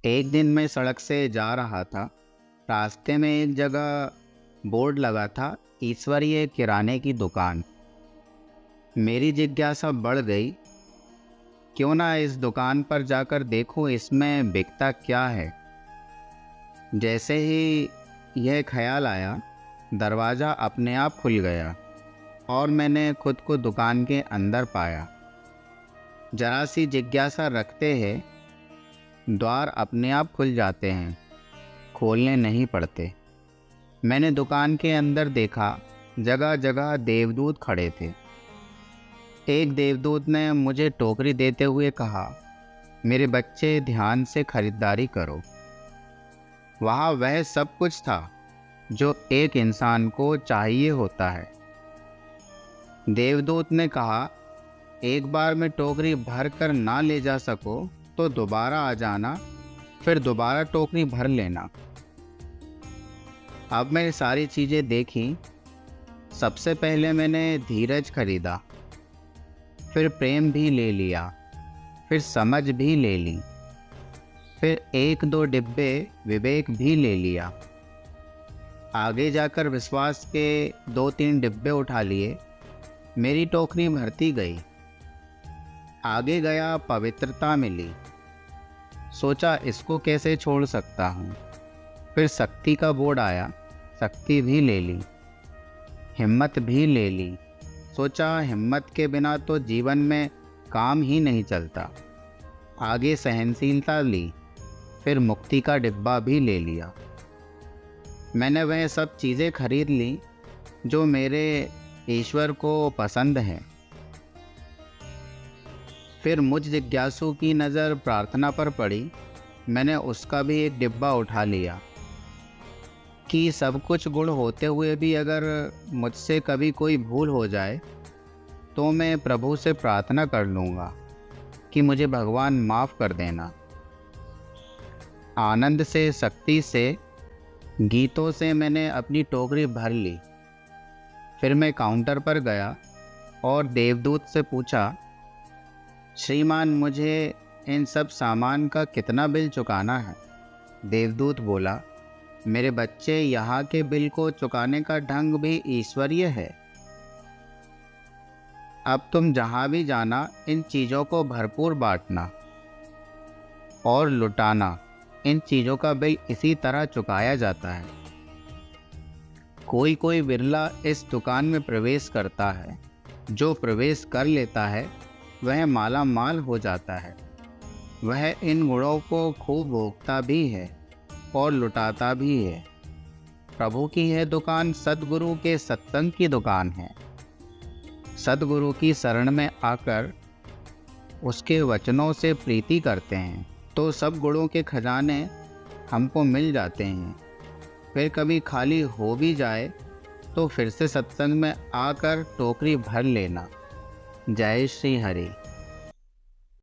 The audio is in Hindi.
एक दिन मैं सड़क से जा रहा था। रास्ते में एक जगह बोर्ड लगा था, ईश्वरीय किराने की दुकान। मेरी जिज्ञासा बढ़ गई, क्यों ना इस दुकान पर जाकर देखूं इसमें बिकता क्या है। जैसे ही यह ख्याल आया, दरवाज़ा अपने आप खुल गया और मैंने खुद को दुकान के अंदर पाया। जरा सी जिज्ञासा रखते हैं, द्वार अपने आप खुल जाते हैं, खोलने नहीं पड़ते। मैंने दुकान के अंदर देखा, जगह जगह देवदूत खड़े थे। एक देवदूत ने मुझे टोकरी देते हुए कहा, मेरे बच्चे ध्यान से खरीदारी करो। वहाँ वह सब कुछ था जो एक इंसान को चाहिए होता है। देवदूत ने कहा, एक बार में टोकरी भर कर ना ले जा सको तो दोबारा आ जाना, फिर दोबारा टोकरी भर लेना। अब मैंने सारी चीज़ें देखी। सबसे पहले मैंने धीरज खरीदा, फिर प्रेम भी ले लिया, फिर समझ भी ले ली, फिर एक दो डिब्बे विवेक भी ले लिया। आगे जाकर विश्वास के दो तीन डिब्बे उठा लिए। मेरी टोकरी भरती गई। आगे गया, पवित्रता मिली। सोचा इसको कैसे छोड़ सकता हूँ। फिर शक्ति का बोर्ड आया, शक्ति भी ले ली, हिम्मत भी ले ली। सोचा हिम्मत के बिना तो जीवन में काम ही नहीं चलता। आगे सहनशीलता ली, फिर मुक्ति का डिब्बा भी ले लिया। मैंने वह सब चीज़ें खरीद ली जो मेरे ईश्वर को पसंद हैं। फिर मुझ जिज्ञासु की नज़र प्रार्थना पर पड़ी। मैंने उसका भी एक डिब्बा उठा लिया कि सब कुछ गुण होते हुए भी अगर मुझसे कभी कोई भूल हो जाए तो मैं प्रभु से प्रार्थना कर लूँगा कि मुझे भगवान माफ़ कर देना। आनंद से, शक्ति से, गीतों से मैंने अपनी टोकरी भर ली। फिर मैं काउंटर पर गया और देवदूत से पूछा, श्रीमान मुझे इन सब सामान का कितना बिल चुकाना है? देवदूत बोला, मेरे बच्चे, यहाँ के बिल को चुकाने का ढंग भी ईश्वरीय है। अब तुम जहाँ भी जाना इन चीज़ों को भरपूर बांटना और लुटाना। इन चीज़ों का बिल इसी तरह चुकाया जाता है। कोई कोई बिरला इस दुकान में प्रवेश करता है। जो प्रवेश कर लेता है वह माला माल हो जाता है। वह इन गुणों को खूब भोगता भी है और लुटाता भी है। प्रभु की यह दुकान सद्गुरु के सत्संग की दुकान है। सद्गुरु की शरण में आकर उसके वचनों से प्रीति करते हैं तो सब गुणों के खजाने हमको मिल जाते हैं। फिर कभी खाली हो भी जाए तो फिर से सत्संग में आकर टोकरी भर लेना। जय श्री हरि।